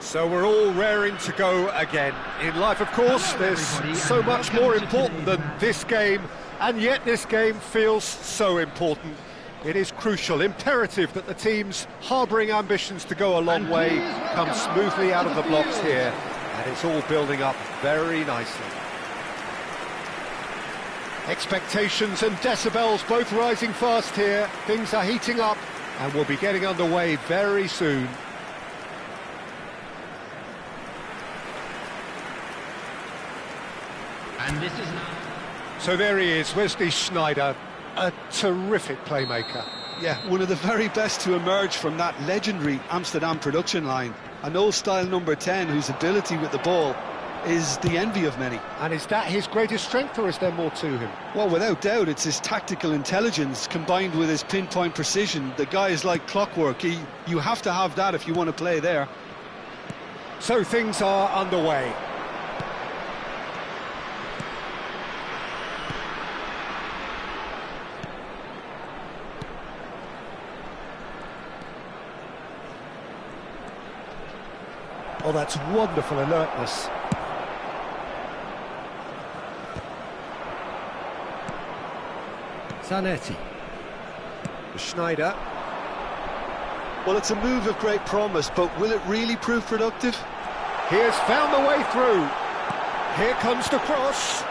So we're all raring to go again. In life, of course, there's so much more important than this game, and yet this game feels so important. It is crucial, imperative that the teams harbouring ambitions to go a long way come smoothly out of the blocks here, and it's all building up very nicely. Expectations and decibels both rising fast here. Things are heating up, and we'll be getting underway very soon. And this is now... So there he is, Wesley Sneijder, a terrific playmaker. Yeah, one of the very best to emerge from that legendary Amsterdam production line. An old-style number 10 whose ability with the ball is the envy of many. And is that his greatest strength, or is there more to him? Well, without doubt, it's his tactical intelligence combined with his pinpoint precision. The guy is like clockwork. You have to have that if you want to play there. So things are underway. Oh, that's wonderful alertness. Zanetti. Sneijder. Well, it's a move of great promise, but will it really prove productive? He has found the way through. Here comes the cross.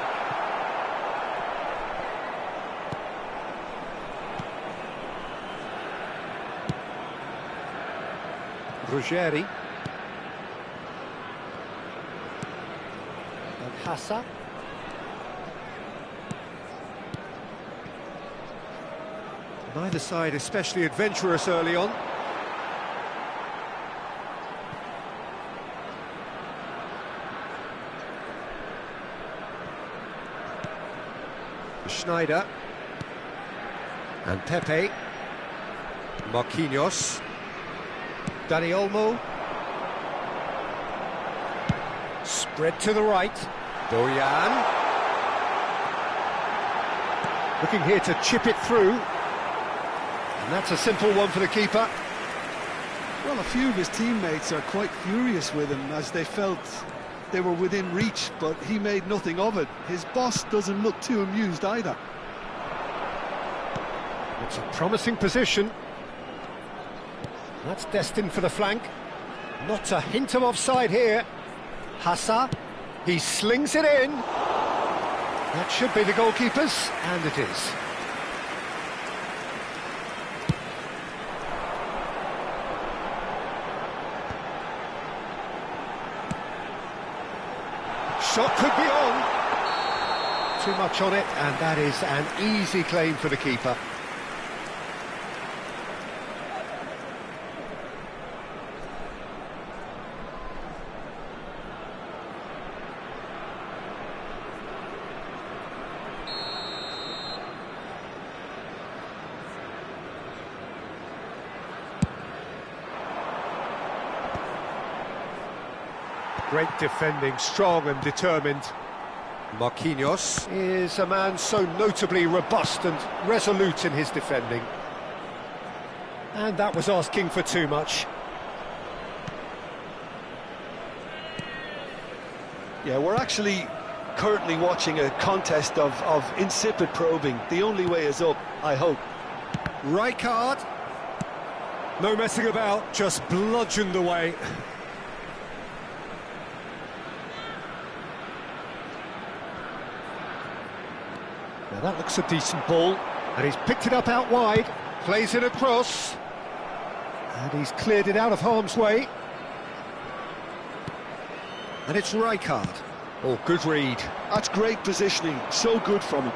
Ruggeri. And Hassa. Neither side especially adventurous early on. Sneijder. And Pepe. Marquinhos. Dani Olmo. Spread to the right. Bojan. Looking here to chip it through. And that's a simple one for the keeper. Well, a few of his teammates are quite furious with him as they felt they were within reach, but he made nothing of it. His boss doesn't look too amused either. It's a promising position. That's destined for the flank. Not a hint of offside here. Hassa, he slings it in. That should be the goalkeeper's, and it is. Shot could be on. Too much on it, and that is an easy claim for the keeper. Great defending, strong and determined. Marquinhos is a man so notably robust and resolute in his defending. And that was asking for too much. Yeah, we're actually currently watching a contest of insipid probing. The only way is up, I hope. Right card. No messing about, just bludgeoned away. Now that looks a decent ball, and he's picked it up out wide, plays it across, and he's cleared it out of harm's way. And it's Rijkaard. Oh, good read. That's great positioning, so good from him.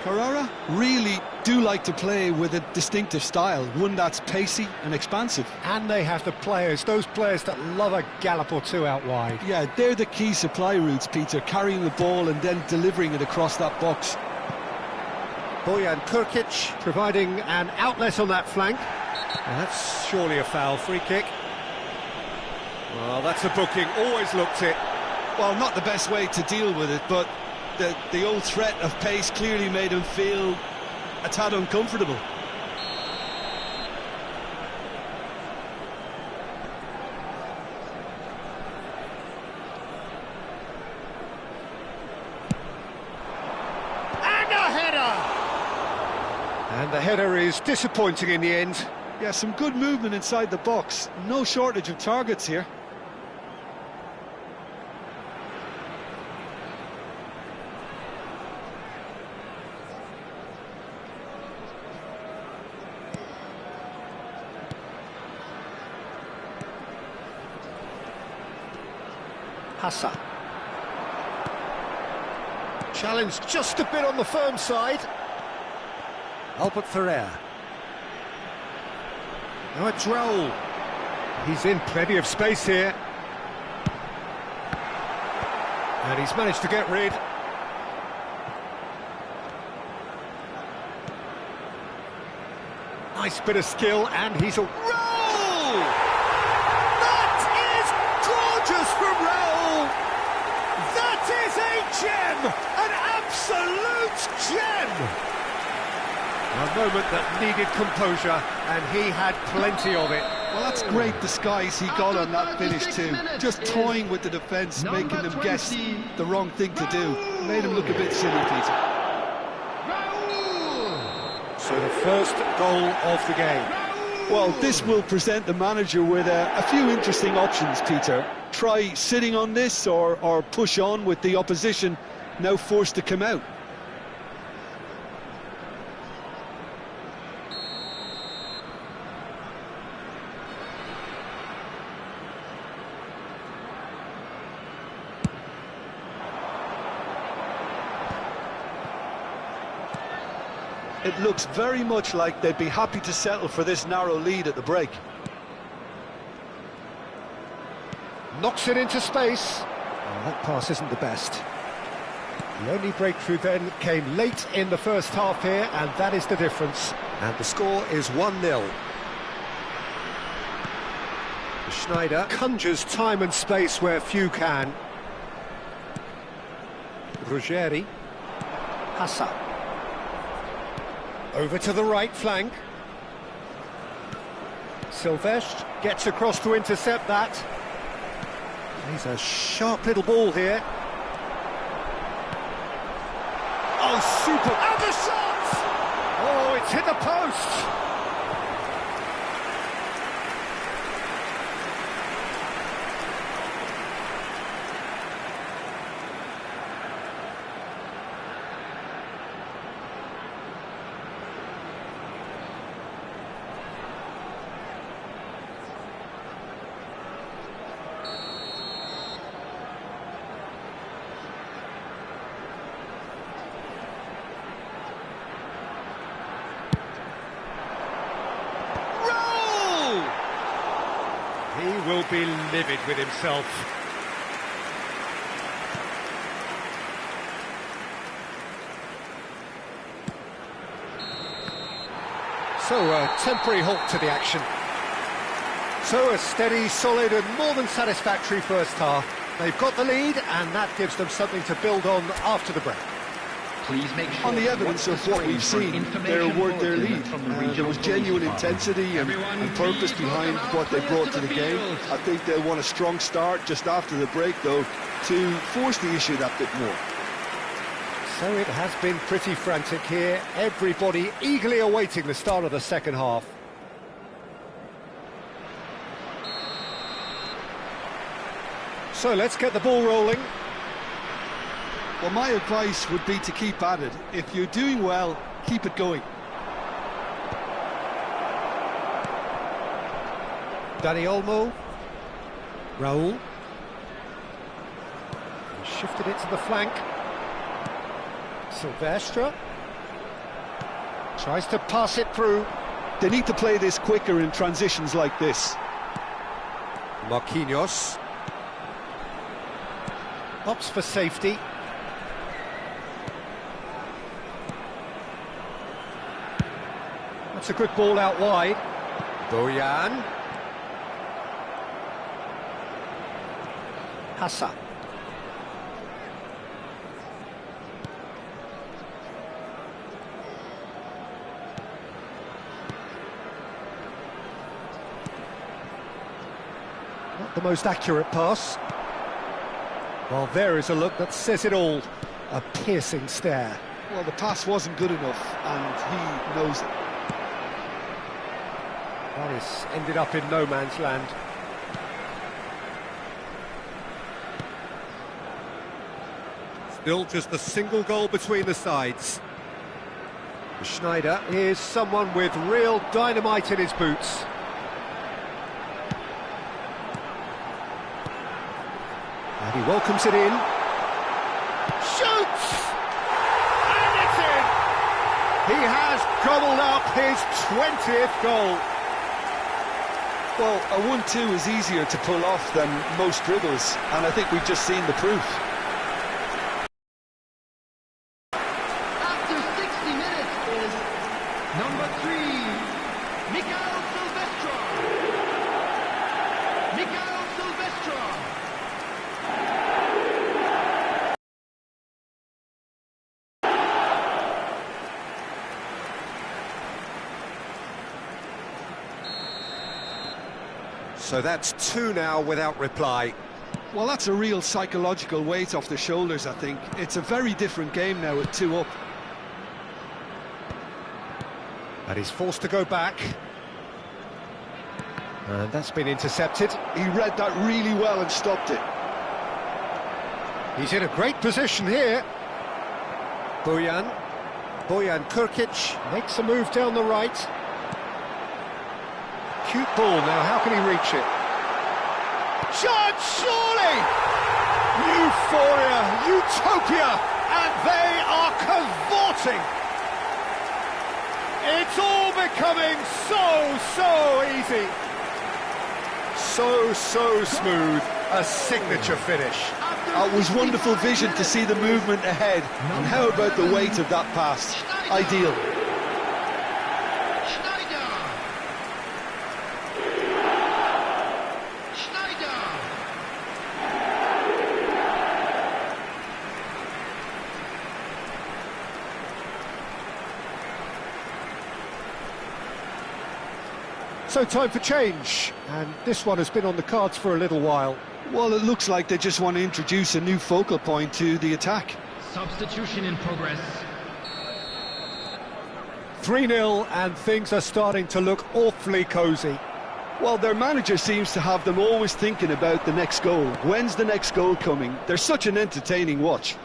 Carrara really do like to play with a distinctive style, one that's pacey and expansive. And they have the players, those players that love a gallop or two out wide. Yeah, they're the key supply routes, Peter, carrying the ball and then delivering it across that box. Bojan Krkić providing an outlet on that flank. And that's surely a foul, free kick. Well, that's a booking, always looked it. Well, not the best way to deal with it, but the old threat of pace clearly made him feel a tad uncomfortable. And a header! And the header is disappointing in the end. Yeah, some good movement inside the box. No shortage of targets here. Hassa. Challenge just a bit on the firm side. Albert Ferrer. Now it's Raul. He's in plenty of space here. And he's managed to get rid. Nice bit of skill, and he's a... Raul! That is gorgeous from Raul! That is a gem! An absolute gem! A moment that needed composure, and he had plenty of it. Well, that's great disguise he got on that finish too. Just toying with the defence, making them guess the wrong thing to do. Made him look a bit silly, Peter. So the first goal of the game. Well, this will present the manager with a few interesting options, Peter. Try sitting on this or push on with the opposition now forced to come out. It looks very much like they'd be happy to settle for this narrow lead at the break. Knocks it into space. Oh, that pass isn't the best. The only breakthrough then came late in the first half here, and that is the difference. And the score is 1-0. Schneider conjures time and space where few can. Ruggeri. Hassa. Over to the right flank. Silvestre gets across to intercept that. He's a sharp little ball here. Oh, super! And the shot! Oh, it's hit the post! He will be livid with himself. So a temporary halt to the action. So a steady, solid and more than satisfactory first half. They've got the lead and that gives them something to build on after the break. Please make sure on the evidence of what we've seen, they're worth their lead. There was genuine intensity and purpose behind what they brought to the game. I think they'll want a strong start just after the break, though, to force the issue that bit more. So it has been pretty frantic here. Everybody eagerly awaiting the start of the second half. So let's get the ball rolling. Well, my advice would be to keep at it. If you're doing well, keep it going. Dani Olmo. Raul. He shifted it to the flank. Silvestre. Tries to pass it through. They need to play this quicker in transitions like this. Marquinhos. Opts for safety. That's a good ball out wide. Bojan. Hassa. Not the most accurate pass. Well, there is a look that says it all. A piercing stare. Well, the pass wasn't good enough, and he knows it. That is ended up in no man's land. Still just a single goal between the sides. Schneider is someone with real dynamite in his boots. And he welcomes it in. Shoots! And it's in! He has gobbled up his 20th goal. Well, a 1-2 is easier to pull off than most dribbles, and I think we've just seen the proof. After 60 minutes is number 3, Michael Silvestre. Michael Silvestre. So that's 2 now without reply. Well, that's a real psychological weight off the shoulders, I think. It's a very different game now with 2 up. And he's forced to go back. And that's been intercepted. He read that really well and stopped it. He's in a great position here. Bojan Krkić makes a move down the right. Cute ball now, how can he reach it? Shot, surely! Euphoria, utopia, and they are cavorting! It's all becoming so easy. So smooth, a signature finish. It was wonderful vision to see the movement ahead, and how about the weight of that pass? Ideal. So time for change, and this one has been on the cards for a little while. Well, it looks like they just want to introduce a new focal point to the attack. Substitution in progress. 3-0, and things are starting to look awfully cosy. Well, their manager seems to have them always thinking about the next goal. When's the next goal coming? They're such an entertaining watch.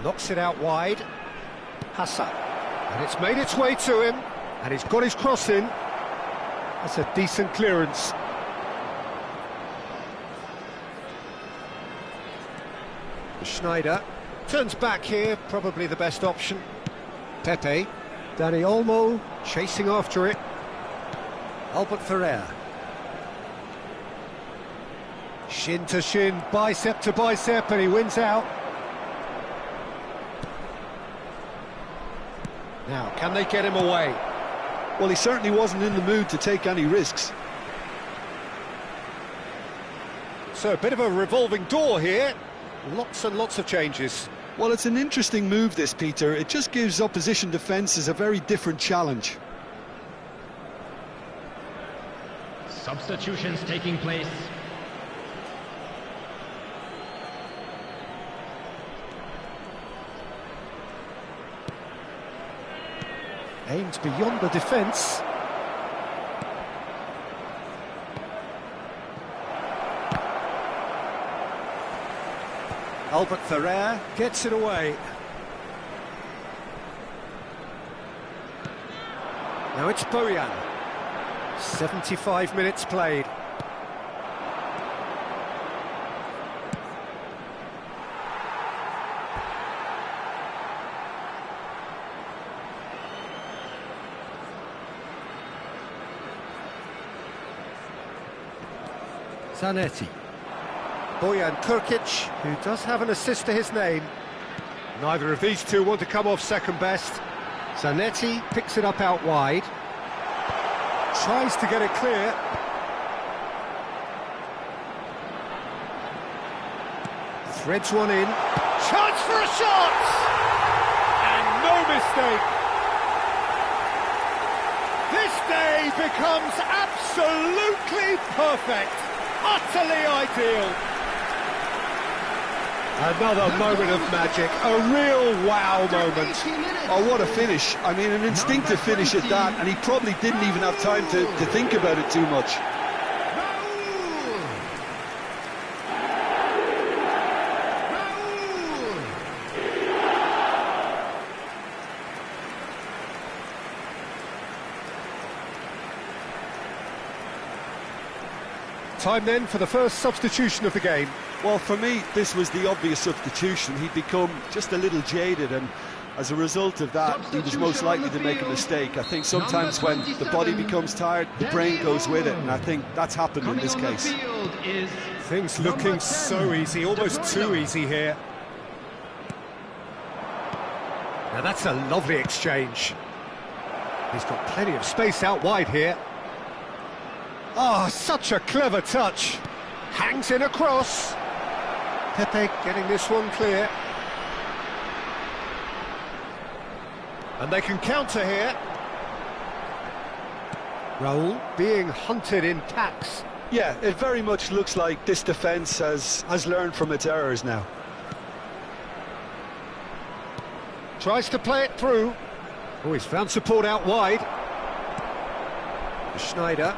Knocks it out wide. Hassan. And it's made its way to him, and he's got his cross in. That's a decent clearance. Schneider turns back here, probably the best option. Pepe, Dani Olmo chasing after it. Albert Ferrer. Shin to shin, bicep to bicep, and he wins out. Now, can they get him away? Well, he certainly wasn't in the mood to take any risks. So a bit of a revolving door here. Lots and lots of changes. Well, it's an interesting move, this, Peter. It just gives opposition defences a very different challenge. Substitutions taking place. Aimed beyond the defence. Albert Ferrer gets it away. Now it's Bojan. 75 minutes played. Zanetti. Bojan Krkić, who does have an assist to his name. Neither of these two want to come off second best. Zanetti picks it up out wide. Tries to get it clear. Threads one in. Chance for a shot! And no mistake. This day becomes absolutely perfect. Utterly ideal. Another moment of magic, a real wow moment. Oh, what a finish. I mean, an instinctive finish at that, and he probably didn't even have time to think about it too much. Time then for the first substitution of the game. Well, for me, this was the obvious substitution. He'd become just a little jaded, and as a result of that, he was most likely to make a mistake. I think sometimes when the body becomes tired, the brain goes with it, and I think that's happened in this case. Things looking so easy, almost too easy here. Now that's a lovely exchange. He's got plenty of space out wide here. Oh, such a clever touch. Hangs in a cross. Pepe getting this one clear. And they can counter here. Raul being hunted in packs. Yeah, it very much looks like this defence has learned from its errors now. Tries to play it through. Oh, he's found support out wide. Schneider.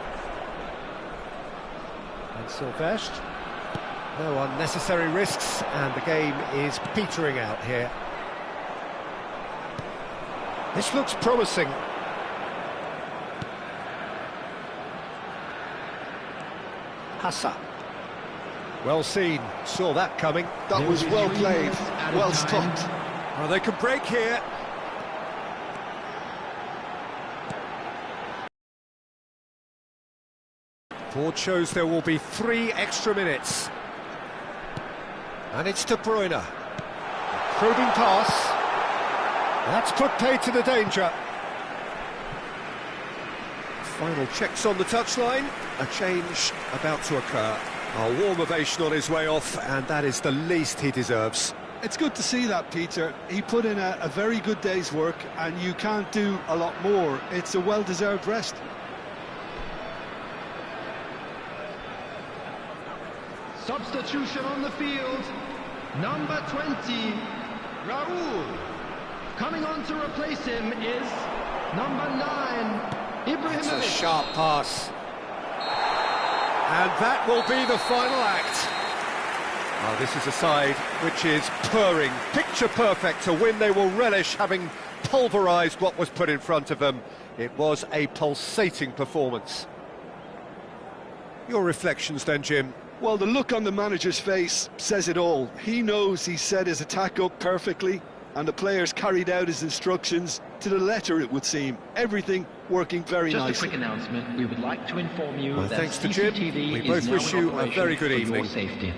And Sylvestre. No unnecessary risks, and the game is petering out here. This looks promising. Hassa. Well seen, saw that coming. That was well played, well stopped. Well, they can break here. Ford shows there will be 3 extra minutes. And it's De Bruyne. Probing pass. That's put paid to the danger. Final checks on the touchline. A change about to occur. A warm ovation on his way off, and that is the least he deserves. It's good to see that, Peter. He put in a very good day's work, and you can't do a lot more. It's a well-deserved rest. Substitution on the field, number 20, Raul. Coming on to replace him is number 9, Ibrahimovic. It's a sharp pass. And that will be the final act. Oh, this is a side which is purring, picture perfect. To win, they will relish having pulverised what was put in front of them. It was a pulsating performance. Your reflections then, Jim? Well, the look on the manager's face says it all. He knows he set his attack up perfectly, and the players carried out his instructions to the letter, it would seem. Everything working very nicely. Just a quick announcement. We would like to inform you that thanks to Jim. CCTV We both wish you a very good evening. Safety.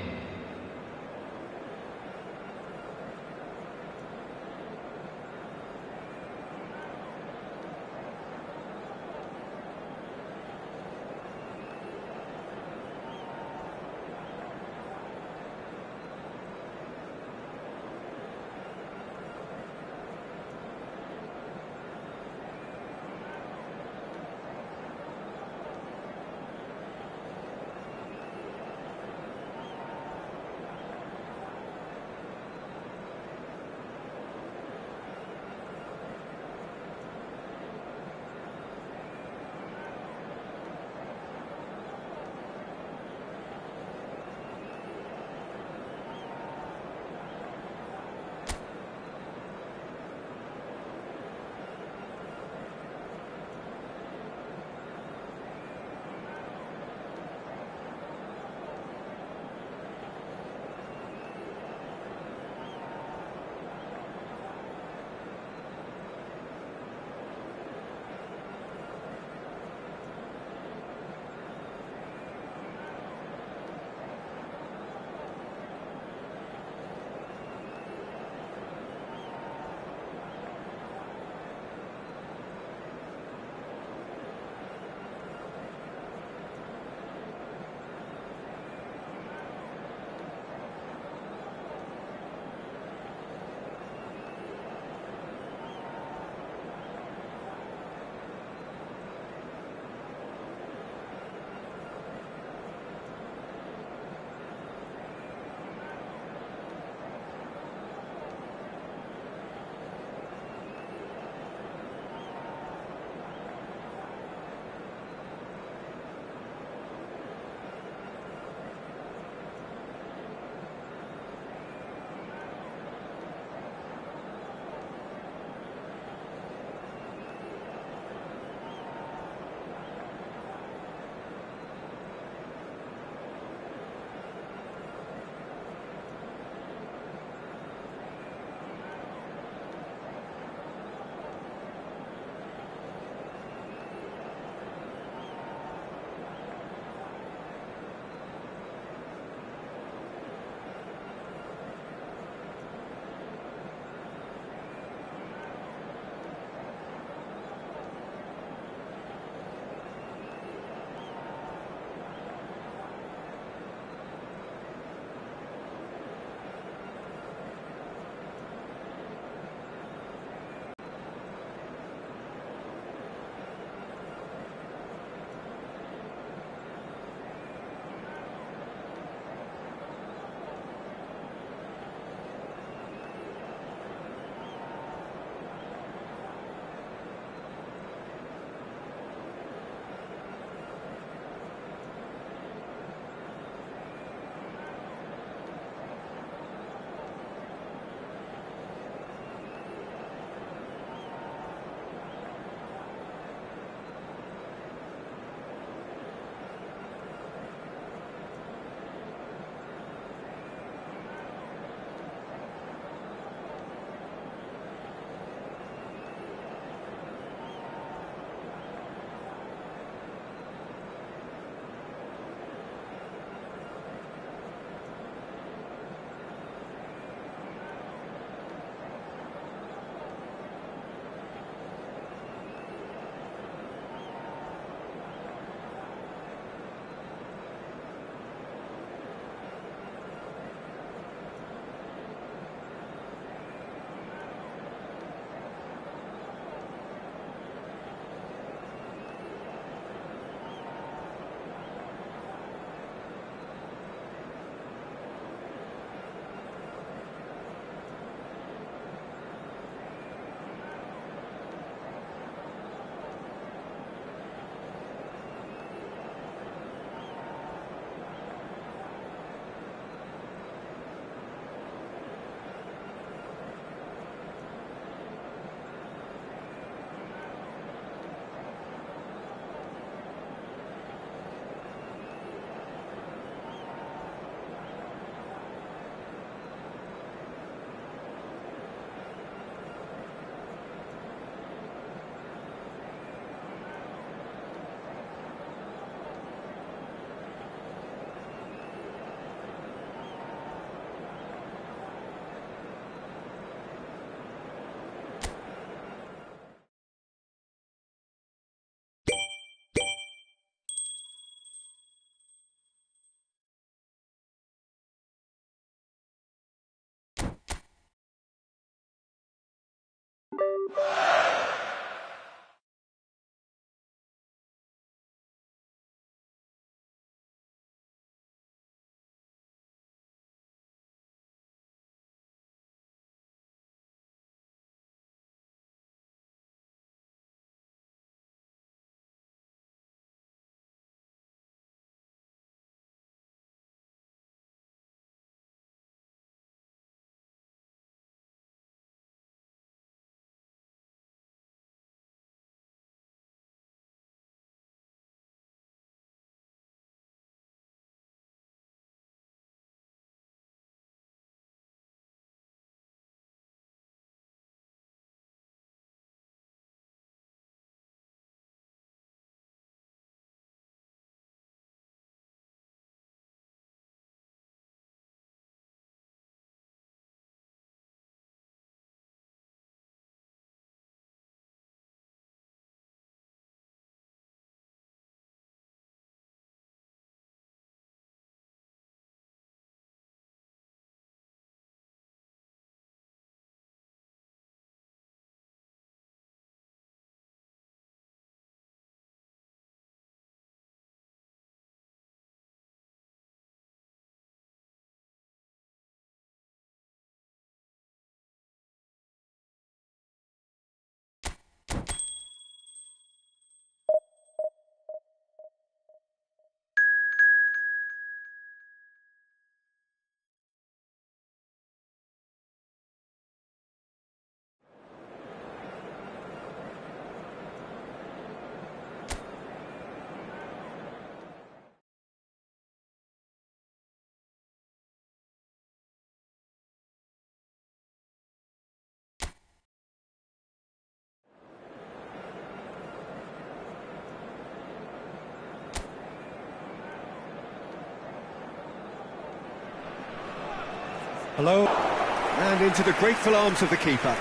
Hello, and into the grateful arms of the keeper.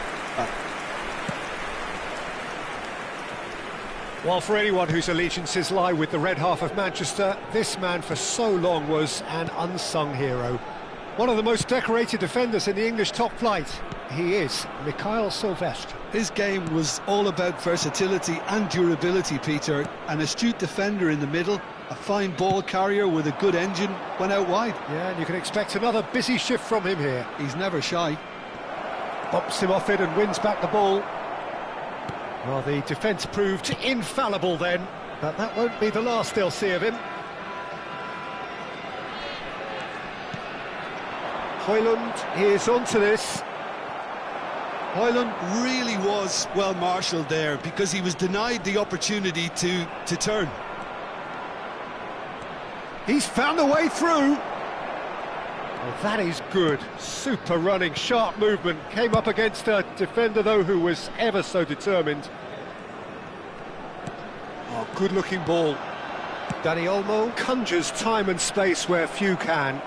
While for anyone whose allegiances lie with the red half of Manchester, this man for so long was an unsung hero. One of the most decorated defenders in the English top flight. He is Mikael Silvestre. His game was all about versatility and durability, Peter. An astute defender in the middle, a fine ball carrier with a good engine, went out wide. Yeah, and you can expect another busy shift from him here. He's never shy. Bumps him off it and wins back the ball. Well, the defence proved infallible then, but that won't be the last they'll see of him. Højlund is onto this. Højlund really was well marshalled there because he was denied the opportunity to turn. He's found a way through. Well, that is good. Super running, sharp movement. Came up against a defender, though, who was ever so determined. Oh, good-looking ball. Dani Olmo conjures time and space where few can.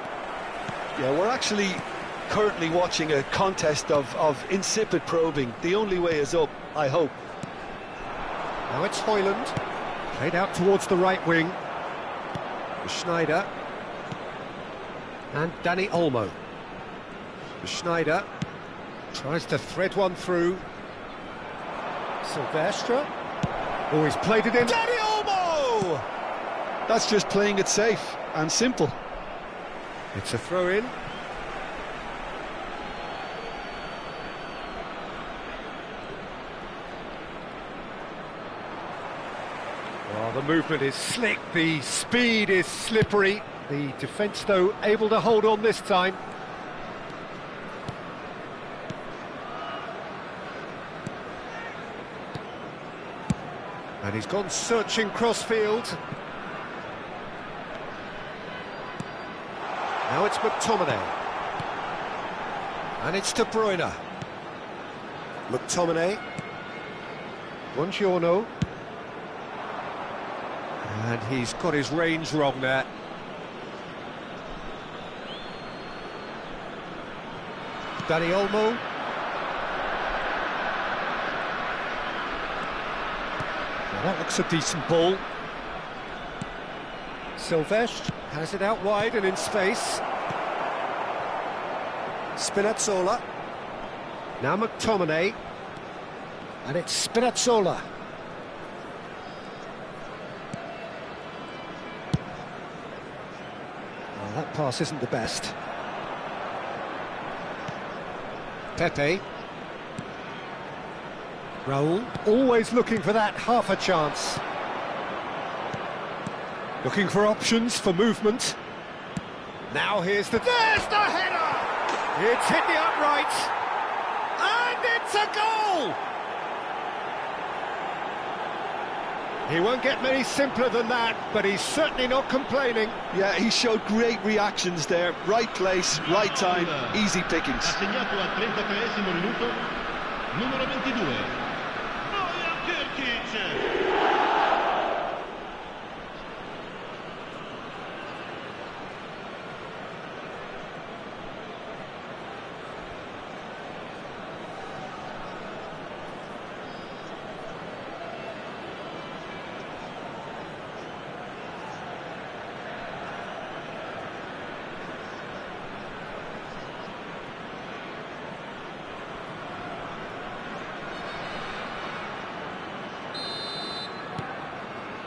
Yeah, we're actually currently watching a contest of insipid probing. The only way is up, I hope. Now it's Højlund. Played out towards the right wing. Schneider. And Dani Olmo. Schneider tries to thread one through. Silvestre. Oh, he's played it in. Dani Olmo! That's just playing it safe and simple. It's a throw-in. Well, the movement is slick, the speed is slippery. The defence, though, able to hold on this time. And he's gone searching cross-field. Now it's McTominay. And it's De Bruyne. McTominay. Buongiorno. And he's got his range wrong there. Dani Olmo. Well, that looks a decent ball. Silvestre has it out wide and in space. Spinazzola. Now McTominay. And it's Spinazzola. Well, that pass isn't the best. Pepe. Raul, always looking for that half a chance. Looking for options for movement. Now there's the header! It's hit the upright, and it's a goal! He won't get many simpler than that, but he's certainly not complaining. Yeah, he showed great reactions there. Right place, right time, easy pickings. Assegnato al 33esimo minuto, numero 22.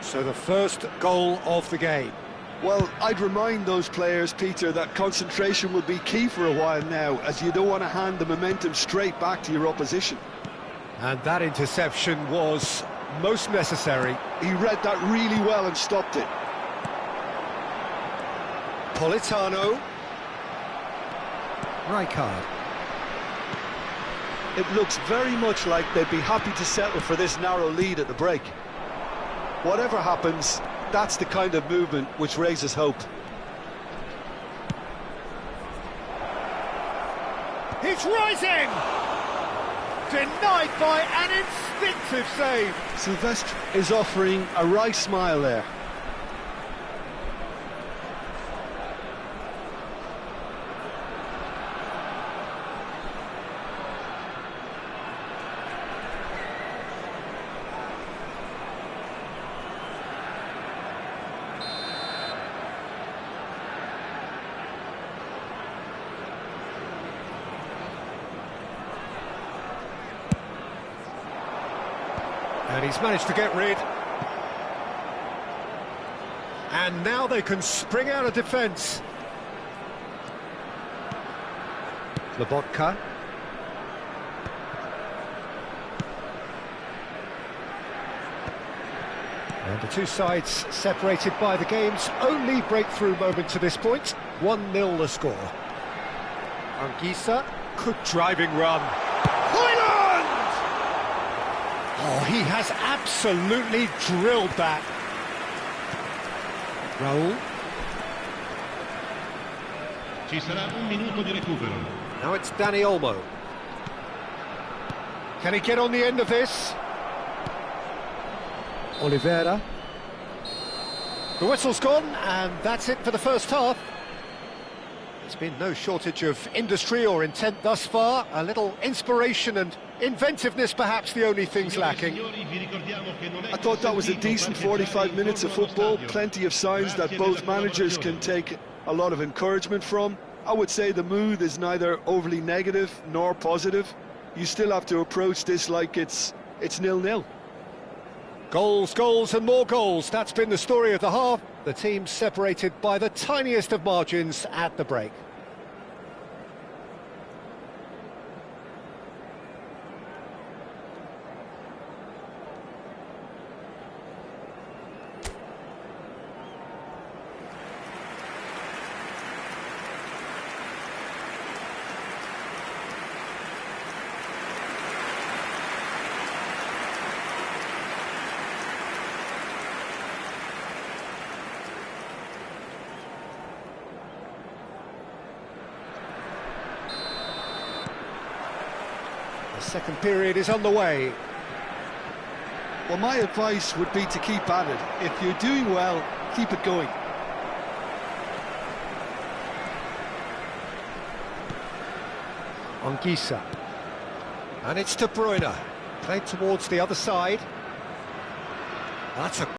So the first goal of the game. Well, I'd remind those players, Peter, that concentration will be key for a while now, as you don't want to hand the momentum straight back to your opposition. And that interception was most necessary. He read that really well and stopped it. Politano. Rijkaard. It looks very much like they'd be happy to settle for this narrow lead at the break. Whatever happens, that's the kind of movement which raises hope. He's rising! Denied by an instinctive save. Silvestre is offering a wry smile there. And he's managed to get rid. And now they can spring out of defence. Lobotka. And the two sides separated by the game's only breakthrough moment to this point. 1-0 the score. Anguissa, good driving run. Oh, he has absolutely drilled that. Raul. Ci sarà un minuto di recupero. Now it's Dani Olmo. Can he get on the end of this? Oliveira. The whistle's gone, and that's it for the first half. There's been no shortage of industry or intent thus far. A little inspiration and inventiveness, perhaps the only things lacking. I thought that was a decent 45 minutes of football. Plenty of signs that both managers can take a lot of encouragement from. I would say the mood is neither overly negative nor positive. You still have to approach this like it's 0-0. Goals, goals and more goals. That's been the story of the half. The teams separated by the tiniest of margins at the break. The second period is on the way. Well, my advice would be to keep at it. If you're doing well, keep it going. Anguissa. And it's De Bruyne. Played towards the other side. That's a